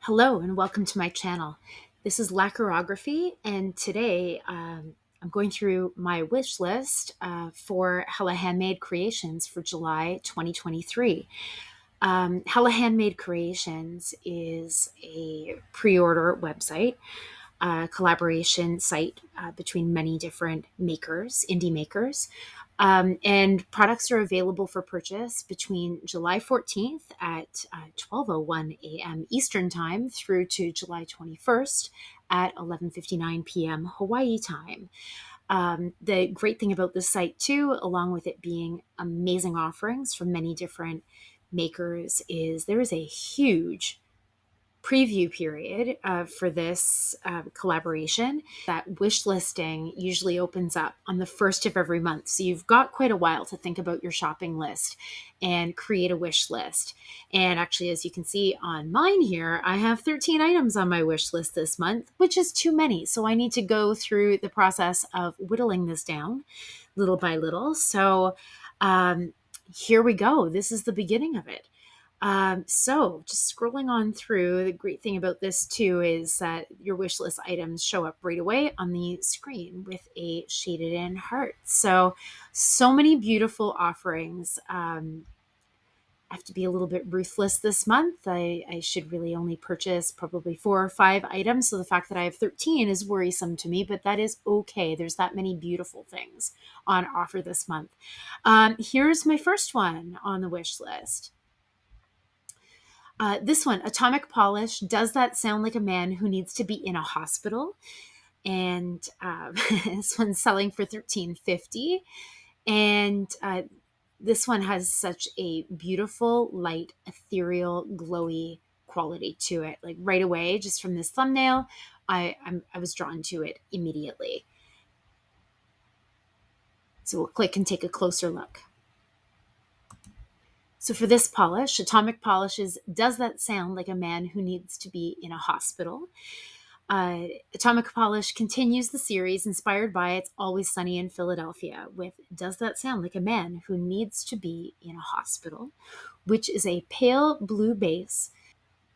Hello and welcome to my channel. This is Lacquerography, and today I'm going through my wish list for Hella Handmade Creations for July 2023. Hella Handmade Creations is a pre-order website, collaboration site between many different makers, indie makers. And products are available for purchase between July 14th at 12:01 a.m. Eastern Time through to July 21st at 11:59 p.m. Hawaii time. The great thing about this site, too, along with it being amazing offerings from many different makers, is there is a huge preview period for this collaboration. That wish listing usually opens up on the first of every month. So you've got quite a while to think about your shopping list and create a wish list. And actually, as you can see on mine here, I have 13 items on my wish list this month, which is too many. So I need to go through the process of whittling this down little by little. So here we go. This is the beginning of it. So just scrolling on through, the great thing about this too is that your wish list items show up right away on the screen with a shaded in heart. So many beautiful offerings. I have to be a little bit ruthless this month. I should really only purchase probably 4 or 5 items. So the fact that I have 13 is worrisome to me, but that is okay. There's that many beautiful things on offer this month. Here's my first one on the wish list. This one, Atomic Polish, does that sound like a man who needs to be in a hospital? And this one's selling for $13.50. And this one has such a beautiful, light, ethereal, glowy quality to it. Like right away, just from this thumbnail, I was drawn to it immediately. So we'll click and take a closer look. So for this polish, Atomic Polishes, does that sound like a man who needs to be in a hospital? Atomic Polish continues the series inspired by It's Always Sunny in Philadelphia with Does That Sound Like a Man Who Needs to Be in a Hospital, which is a pale blue base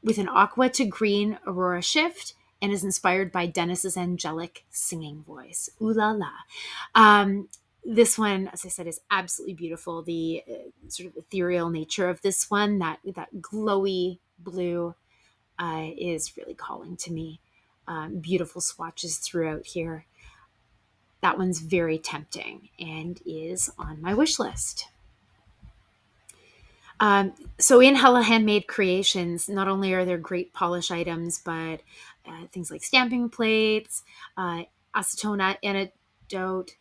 with an aqua to green aurora shift and is inspired by Dennis's angelic singing voice. Ooh la la. This one, as I said, is absolutely beautiful. The sort of ethereal nature of this one, that glowy blue, is really calling to me. Beautiful swatches throughout here. That one's very tempting and is on my wish list. So in Hella Handmade Creations, not only are there great polish items, but things like stamping plates, acetone antidote,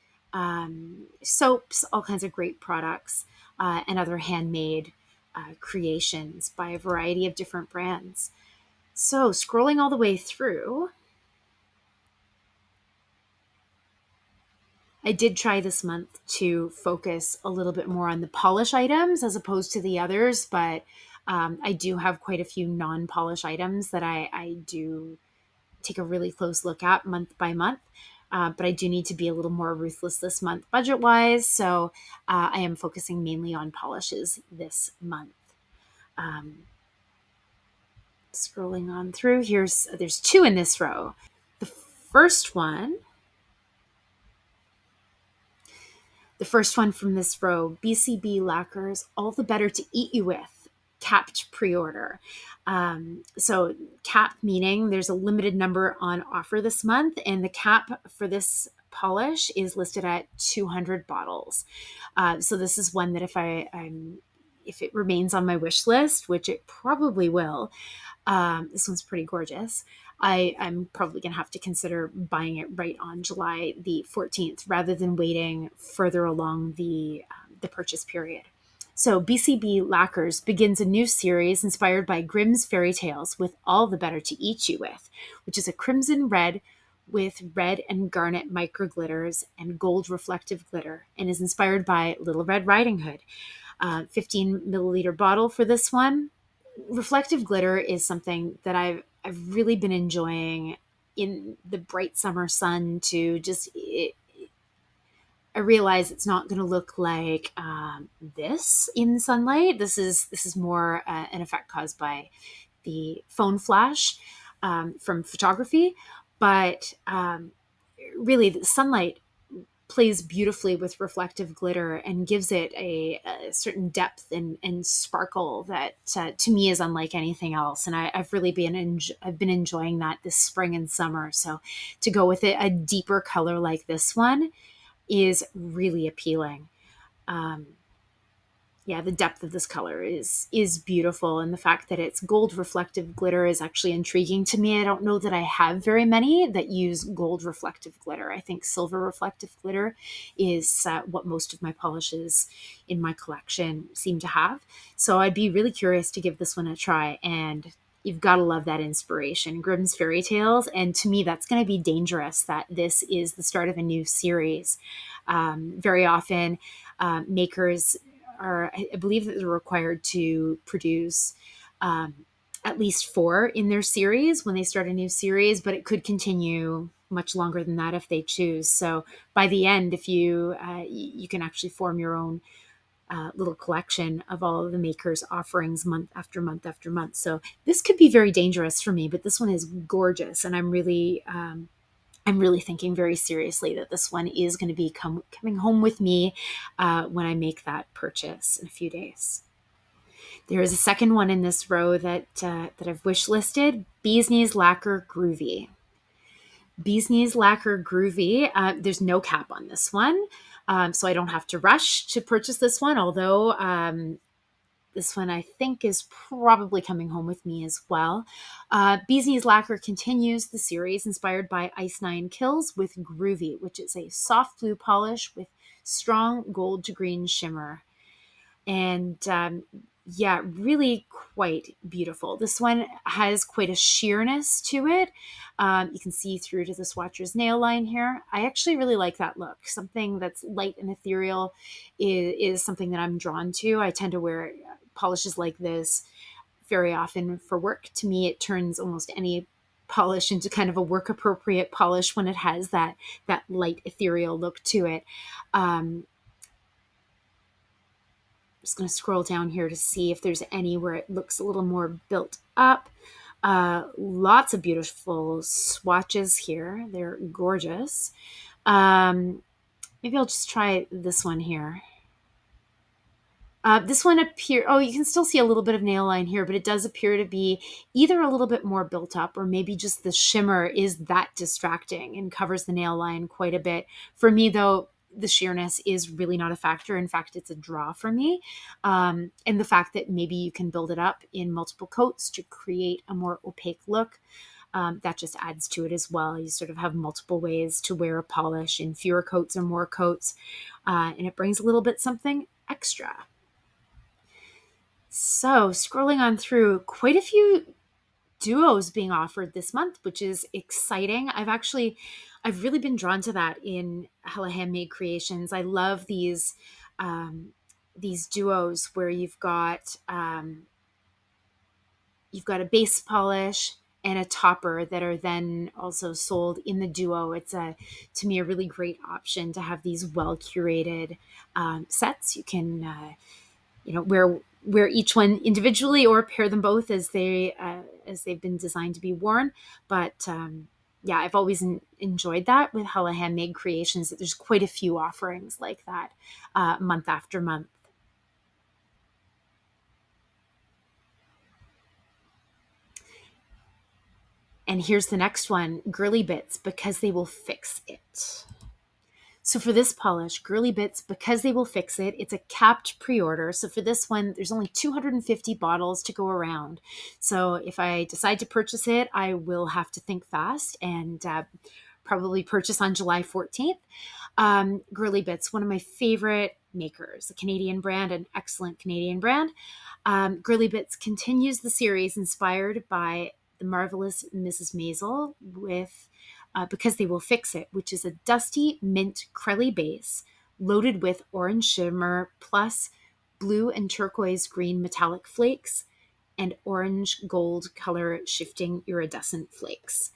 soaps, all kinds of great products, and other handmade creations by a variety of different brands. So scrolling all the way through, I did try this month to focus a little bit more on the polish items as opposed to the others, but I do have quite a few non-polish items that I do take a really close look at month by month. But I do need to be a little more ruthless this month budget-wise, so I am focusing mainly on polishes this month. Scrolling on through, there's 2 in this row. The first one The first one from this row, BCB Lacquers, All the Better to Eat You With, capped pre-order. So cap meaning there's a limited number on offer this month, and the cap for this polish is listed at 200 bottles. So this is one that if it remains on my wish list, which it probably will, this one's pretty gorgeous. I'm probably going to have to consider buying it right on July the 14th rather than waiting further along the purchase period. So BCB Lacquers begins a new series inspired by Grimm's fairy tales with All the Better to Eat You With, which is a crimson red with red and garnet micro glitters and gold reflective glitter, and is inspired by Little Red Riding Hood. 15 milliliter bottle for this one. Reflective glitter is something that I've really been enjoying in the bright summer sun to I realize it's not going to look like this in sunlight. This is more an effect caused by the phone flash from photography, but really the sunlight plays beautifully with reflective glitter and gives it a certain depth and sparkle that to me is unlike anything else. And I've really I've been enjoying that this spring and summer. So to go with a deeper color like this one is really appealing. Um, yeah, the depth of this color is beautiful, and the fact that it's gold reflective glitter is actually intriguing to me. I don't know that I have very many that use gold reflective glitter. I think silver reflective glitter is what most of my polishes in my collection seem to have. So I'd be really curious to give this one a try. And you've got to love that inspiration, Grimm's Fairy Tales. And to me, that's going to be dangerous that this is the start of a new series. Very often, makers are, I believe that they're required to produce um, at least 4 in their series when they start a new series, but it could continue much longer than that if they choose. So by the end, if you can actually form your own little collection of all of the makers' offerings month after month after month. So this could be very dangerous for me, but this one is gorgeous, and I'm really thinking very seriously that this one is going to be coming home with me when I make that purchase in a few days. There is a second one in this row that I've wish listed: Bee's Knees Lacquer Groovy. Bee's Knees Lacquer Groovy. There's no cap on this one, so I don't have to rush to purchase this one. Although this one I think is probably coming home with me as well. Bee's Knees Lacquer continues the series inspired by Ice Nine Kills with Groovy, which is a soft blue polish with strong gold to green shimmer. And yeah, really quite beautiful. This one has quite a sheerness to it. You can see through to the swatcher's nail line here. I actually really like that look. Something that's light and ethereal is something that I'm drawn to. I tend to wear polishes like this very often for work. To me, it turns almost any polish into kind of a work appropriate polish when it has that light ethereal look to it. Just going to scroll down here to see if there's any where it looks a little more built up. Lots of beautiful swatches here. They're gorgeous. Maybe I'll just try this one here. This one you can still see a little bit of nail line here, but it does appear to be either a little bit more built up or maybe just the shimmer is that distracting and covers the nail line quite a bit. For me, though, the sheerness is really not a factor. In fact, it's a draw for me. And the fact that maybe you can build it up in multiple coats to create a more opaque look, that just adds to it as well. You sort of have multiple ways to wear a polish in fewer coats or more coats, and it brings a little bit something extra. So, scrolling on through, quite a few duos being offered this month, which is exciting. I've really been drawn to that in Hella Handmade Creations. I love these duos where you've got a base polish and a topper that are then also sold in the duo. It's to me a really great option to have these well curated sets. You can wear each one individually or pair them both as they've been designed to be worn. But yeah, I've always enjoyed that with Hella Handmade Creations, that there's quite a few offerings like that month after month. And here's the next one: Girly Bits, Because They Will Fix It. So for this polish, Girly Bits, Because They Will Fix It, it's a capped pre-order. So for this one, there's only 250 bottles to go around. So if I decide to purchase it, I will have to think fast and probably purchase on July 14th. Girly Bits, one of my favorite makers, a Canadian brand, an excellent Canadian brand. Girly Bits continues the series inspired by the marvelous Mrs. Maisel with Because They Will Fix It, which is a dusty mint crelly base loaded with orange shimmer plus blue and turquoise green metallic flakes and orange gold color shifting iridescent flakes.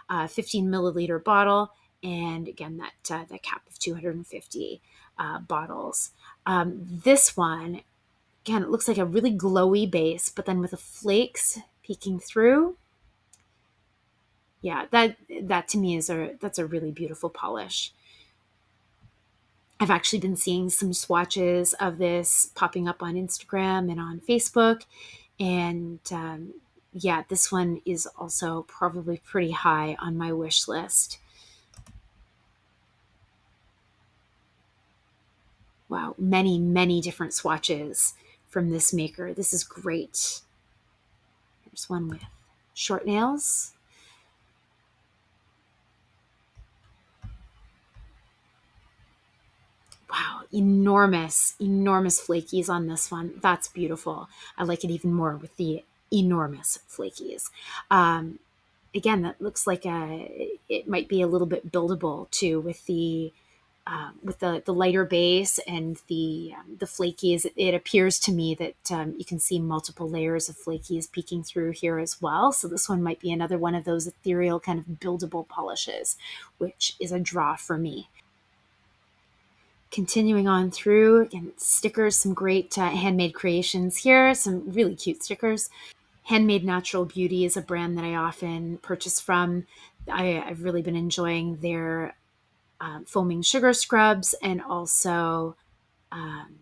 15 milliliter bottle, and again that cap of 250 bottles. This one, again, it looks like a really glowy base, but then with the flakes peeking through. Yeah, that to me that's a really beautiful polish. I've actually been seeing some swatches of this popping up on Instagram and on Facebook. And yeah, this one is also probably pretty high on my wish list. Wow, many, many different swatches from this maker. This is great. There's one with short nails. Wow, enormous, enormous flakies on this one. That's beautiful. I like it even more with the enormous flakies. Um, Again, that looks like it might be a little bit buildable too with the lighter base and the flakies. It appears to me that you can see multiple layers of flakies peeking through here as well. So this one might be another one of those ethereal kind of buildable polishes, which is a draw for me. Continuing on through, again, stickers, some great handmade creations here, some really cute stickers. Handmade Natural Beauty is a brand that I often purchase from. I've really been enjoying their foaming sugar scrubs, and also um,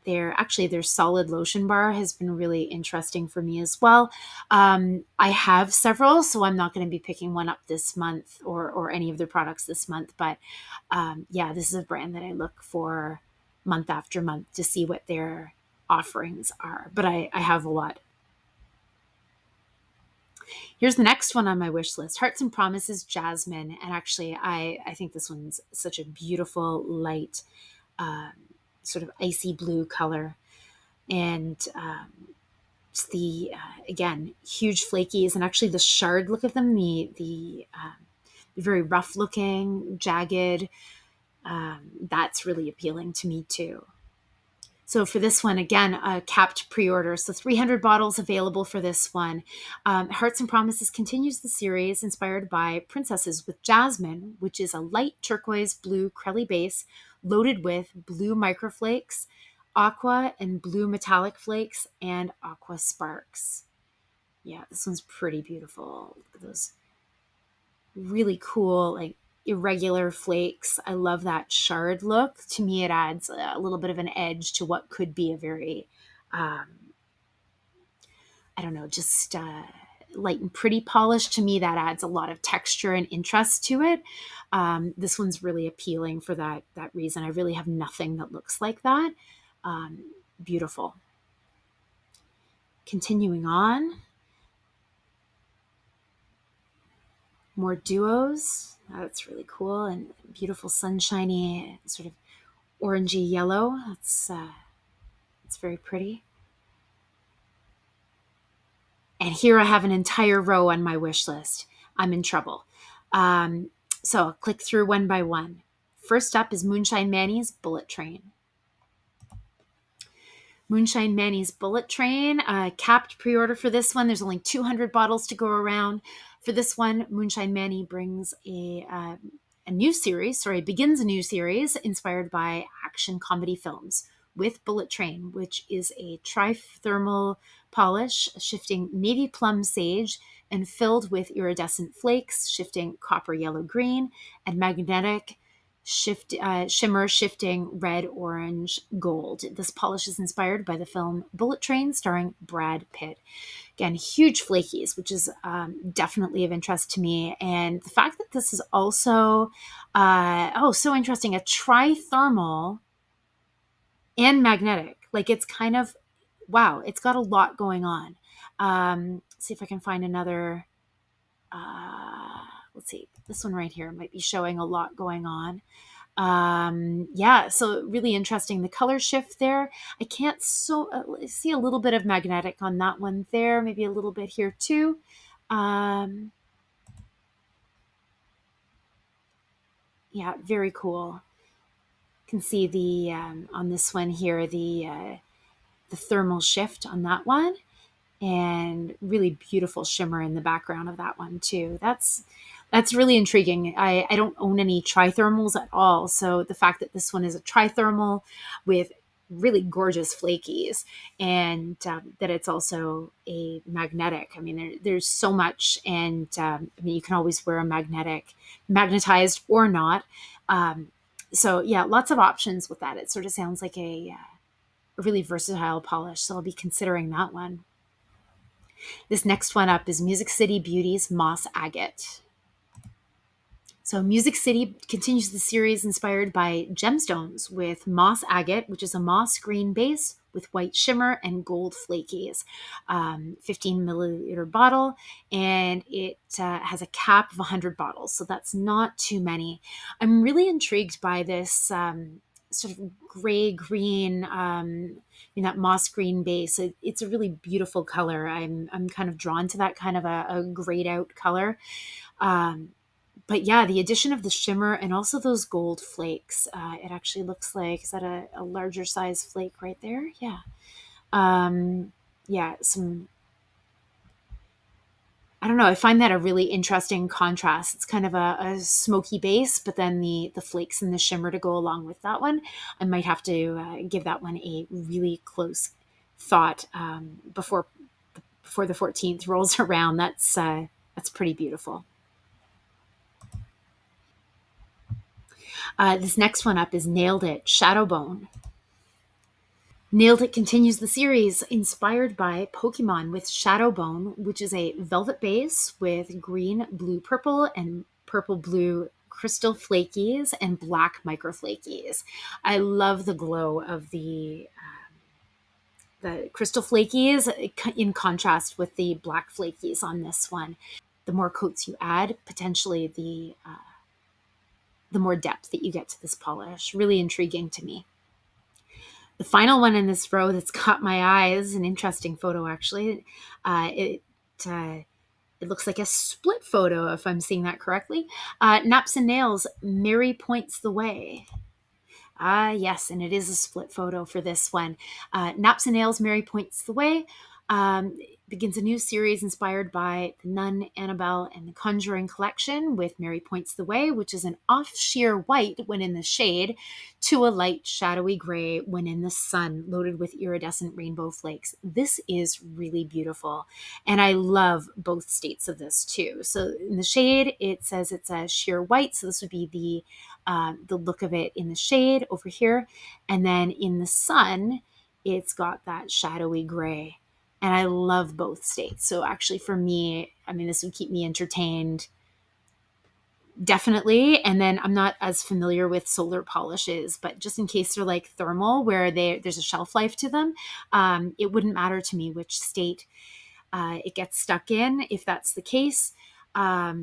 their solid lotion bar has been really interesting for me as well. I have several, so I'm not going to be picking one up this month or any of their products this month. But yeah, this is a brand that I look for month after month to see what their offerings are. But I have a lot. Here's the next one on my wish list, Hearts and Promises Jasmine. And actually, I think this one's such a beautiful, light, um, sort of icy blue color. And it's again, huge flakies. And actually, the shard look of them, the very rough looking, jagged, that's really appealing to me too. So for this one, again, a capped pre-order. So 300 bottles available for this one. Hearts and Promises continues the series inspired by Princesses with Jasmine, which is a light turquoise blue Crelly base loaded with blue microflakes, aqua and blue metallic flakes, and aqua sparks. Yeah, this one's pretty beautiful. Look at those really cool, like irregular flakes. I love that shard look. To me, it adds a little bit of an edge to what could be a very, um, I don't know, just light and pretty polish. To me, that adds a lot of texture and interest to it. This one's really appealing for that reason. I really have nothing that looks like that. Um, Beautiful. Continuing on, more duos. That's really cool and beautiful, sunshiny, sort of orangey yellow. It's very pretty. And here I have an entire row on my wish list. I'm in trouble. Um, so I'll click through one by one. First up is Moonshine Manny's Bullet Train. Moonshine Manny's Bullet Train, capped pre-order for this one. There's only 200 bottles to go around. For this one, Moonshine Manny brings a new series, begins a new series inspired by action comedy films with Bullet Train, which is a trithermal polish shifting navy plum sage and filled with iridescent flakes shifting copper yellow green and magnetic shimmer shifting red orange gold. This polish is inspired by the film Bullet Train starring Brad Pitt. Again, huge flakies, which is definitely of interest to me. And the fact that this is also, so interesting, a trithermal and magnetic. Like it's kind of, wow, it's got a lot going on. See if I can find another. Let's see, this one right here might be showing a lot going on. Yeah, so really interesting. The color shift there. I can't see a little bit of magnetic on that one there, maybe a little bit here too. Yeah, very cool. Can see the on this one here the thermal shift on that one, and really beautiful shimmer in the background of that one too. That's really intriguing. I don't own any trithermals at all, so the fact that this one is a trithermal with really gorgeous flakies, and that it's also a magnetic. I mean, there's so much, and I mean, you can always wear a magnetized or not. Um, so yeah, lots of options with that. It sort of sounds like a really versatile polish. So I'll be considering that one. This next one up is Music City Beauty's Moss Agate. So, Music City continues the series inspired by gemstones with moss agate, which is a moss green base with white shimmer and gold flakies. 15 milliliter bottle, and it has a cap of 100 bottles, so that's not too many. I'm really intrigued by this sort of gray green. In that moss green base, it's a really beautiful color. I'm kind of drawn to that kind of a grayed out color. Um, but yeah, the addition of the shimmer and also those gold flakes, it actually looks like, is that a larger size flake right there? Yeah. Um, yeah, I don't know. I find that a really interesting contrast. It's kind of a smoky base, but then the flakes and the shimmer to go along with that one. I might have to give that one a really close thought before the 14th rolls around. That's pretty beautiful. This next one up is Nailed It Shadowbone. Nailed It continues the series inspired by Pokemon with Shadowbone, which is a velvet base with green, blue, purple, and purple, blue crystal flakies and black micro flakies. I love the glow of the crystal flakies in contrast with the black flakies on this one. The more coats you add, potentially the more depth that you get to this polish. Really intriguing to me. The final one in this row that's caught my eye is an interesting photo, actually. Uh, it looks like a split photo, if I'm seeing that correctly. Naps and Nails, Mary Points the Way. Ah, yes, and it is a split photo for this one. Naps and Nails, Mary Points the Way begins a new series inspired by the Nun, Annabelle, and the Conjuring collection with Mary Points the Way, which is an off sheer white when in the shade to a light shadowy gray when in the sun, loaded with iridescent rainbow flakes. This is really beautiful, and I love both states of this too. So in the shade, it says it's a sheer white, so this would be the look of it in the shade over here. And then in the sun, it's got that shadowy gray. And I love both states. So actually, for me, I mean, this would keep me entertained definitely. And then I'm not as familiar with solar polishes, but just in case they're like thermal, where there's a shelf life to them, it wouldn't matter to me which state it gets stuck in, if that's the case. I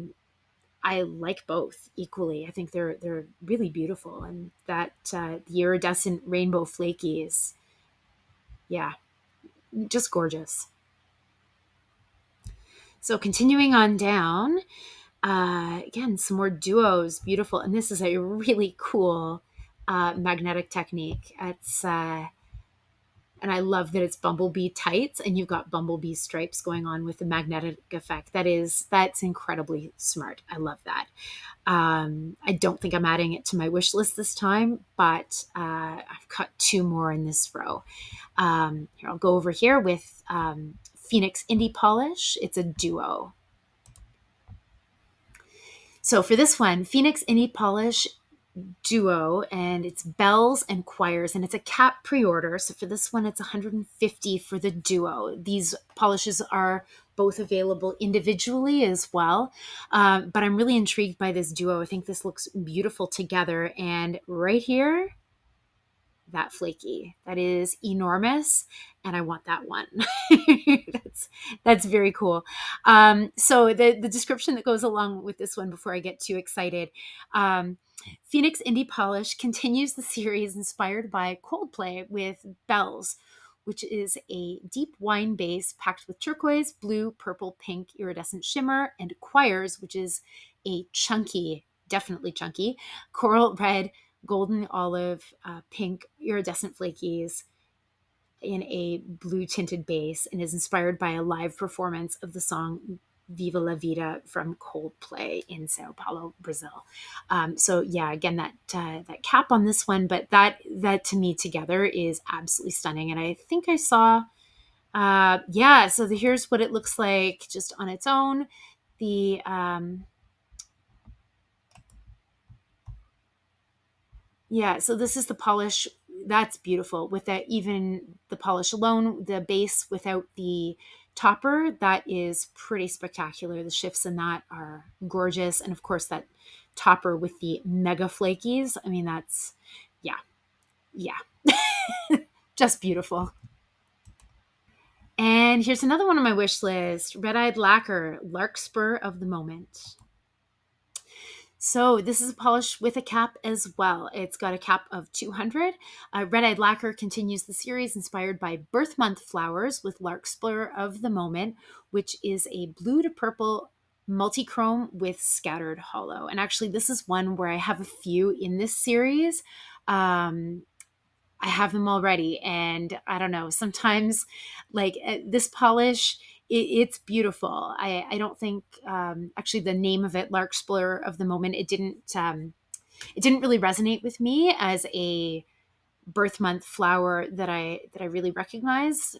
like both equally. I think they're really beautiful, and that the iridescent rainbow flakies, yeah, just gorgeous. So continuing on down, again, some more duos, beautiful, and this is a really cool magnetic technique. And I love that it's bumblebee tights, and you've got bumblebee stripes going on with the magnetic effect. That's incredibly smart. I love that. I don't think I'm adding it to my wish list this time, but I've got two more in this row. Here, I'll go over here with Phoenix Indie Polish. It's a duo. So for this one, Phoenix Indie Polish duo, and it's bells and choirs, and it's a cap pre-order. So for this one, it's 150 for the duo. These polishes are both available individually as well, but I'm really intrigued by this duo. I think this looks beautiful together, and right here, that flaky, that is enormous, and I want that one. That's very cool. So the description that goes along with this one, before I get too excited, Phoenix Indie Polish continues the series inspired by Coldplay with Bells, which is a deep wine base packed with turquoise, blue, purple, pink, iridescent shimmer, and choirs, which is a chunky, definitely chunky, coral red, golden olive, pink, iridescent flakies in a blue tinted base, and is inspired by a live performance of the song Viva La Vida from Coldplay in Sao Paulo, Brazil. So yeah, again, that cap on this one, but that to me together is absolutely stunning. And I think I saw, yeah. So here's what it looks like just on its own. The Yeah, so this is the polish. That's beautiful. With that, even the polish alone, the base without the topper, that is pretty spectacular. The shifts in that are gorgeous. And of course, that topper with the mega flakies. I mean, that's, yeah, yeah, just beautiful. And here's another one on my wish list: Red Eyed Lacquer, Larkspur of the Moment. So this is a polish with a cap as well. It's got a cap of 200. Red Eyed Lacquer continues the series inspired by birth month flowers with Larkspur of the Moment, which is a blue to purple multichrome with scattered hollow. And actually, this is one where I have a few in this series. I have them already, and I don't know. Sometimes, like this polish, it's beautiful. I don't think actually the name of it, Larkspur of the Moment, it didn't really resonate with me as a birth month flower that I really recognize.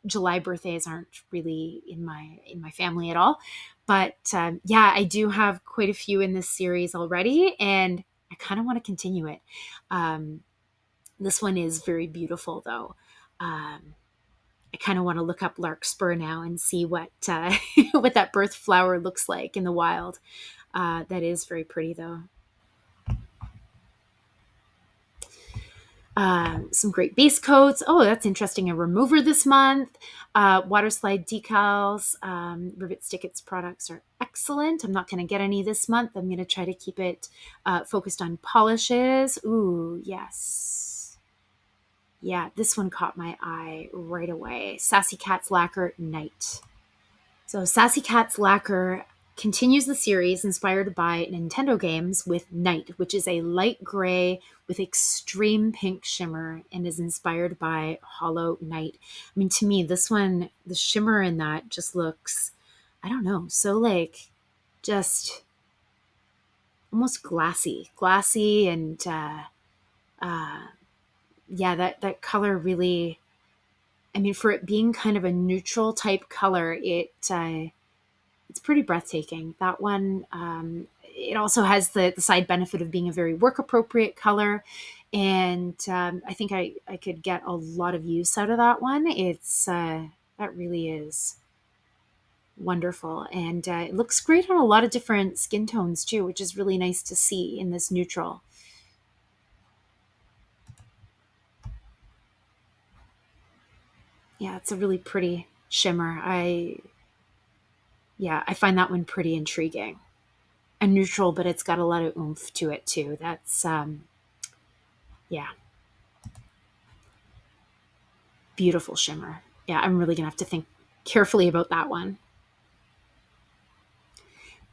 July birthdays aren't really in my family at all, but yeah, I do have quite a few in this series already, and I kind of want to continue it. Um, this one is very beautiful, though. I kind of want to look up larkspur now and see what what that birth flower looks like in the wild. That is very pretty, though. Some great base coats. Oh, that's interesting. A remover this month. Water slide decals. Rivet Stickets products are excellent. I'm not going to get any this month. I'm going to try to keep it focused on polishes. Ooh, yes. Yeah, this one caught my eye right away. Sassy Cat's Lacquer Night. So Sassy Cat's Lacquer continues the series inspired by Nintendo games with Night, which is a light gray with extreme pink shimmer and is inspired by Hollow Knight. I mean, to me, this one, the shimmer in that just looks, I don't know, so like just almost glassy, and uh, yeah, that color really. I mean, for it being kind of a neutral type color, it's pretty breathtaking. That one, it also has the side benefit of being a very work appropriate color. And I think I could get a lot of use out of that one. That really is wonderful. And it looks great on a lot of different skin tones too, which is really nice to see in this neutral. Yeah, it's a really pretty shimmer. Yeah, I find that one pretty intriguing. A neutral, but it's got a lot of oomph to it too. That's yeah, beautiful shimmer. Yeah, I'm really gonna have to think carefully about that one.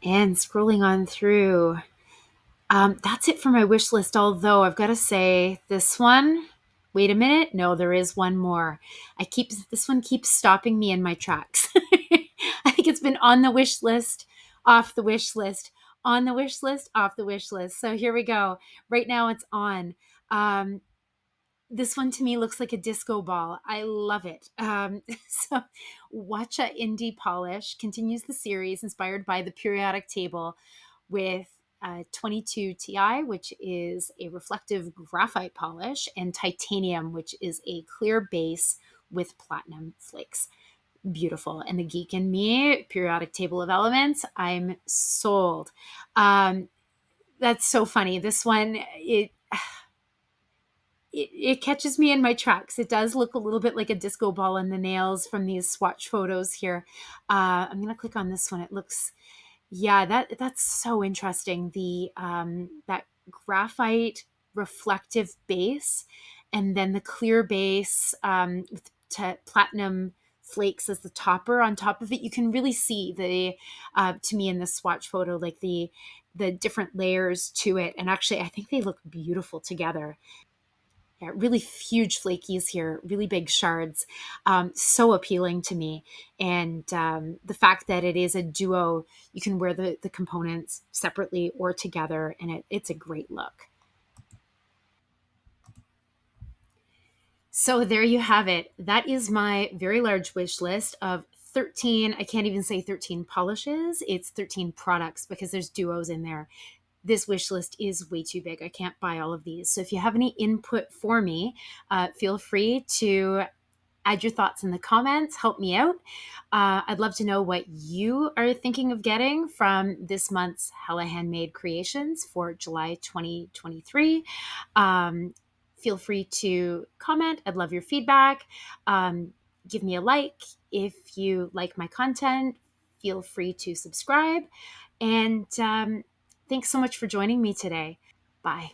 And scrolling on through, that's it for my wish list. Although I've got to say, this one. Wait a minute. No, there is one more. This one keeps stopping me in my tracks. I think it's been on the wish list, off the wish list, on the wish list, off the wish list. So here we go. Right now it's on. Um, this one to me looks like a disco ball. I love it. So, Watcha Indie Polish continues the series inspired by the periodic table with 22 Ti, which is a reflective graphite polish, and titanium, which is a clear base with platinum flakes. Beautiful. And the geek in me, periodic table of elements, I'm sold. Um, that's so funny. This one, it catches me in my tracks. It does look a little bit like a disco ball in the nails from these swatch photos here. I'm going to click on this one. It looks, yeah, that's so interesting. The that graphite reflective base, and then the clear base with platinum flakes as the topper on top of it. You can really see to me in this swatch photo, like the different layers to it. And actually, I think they look beautiful together. Yeah, really huge flakies here, really big shards, so appealing to me. And the fact that it is a duo, you can wear the components separately or together, and it's a great look. So there you have it. That is my very large wish list of 13. I can't even say 13 polishes. It's 13 products because there's duos in there. This wish list is way too big. I can't buy all of these. So if you have any input for me, feel free to add your thoughts in the comments. Help me out. I'd love to know what you are thinking of getting from this month's Hella Handmade Creations for July 2023. Feel free to comment. I'd love your feedback. Give me a like. If you like my content, feel free to subscribe. And thanks so much for joining me today. Bye.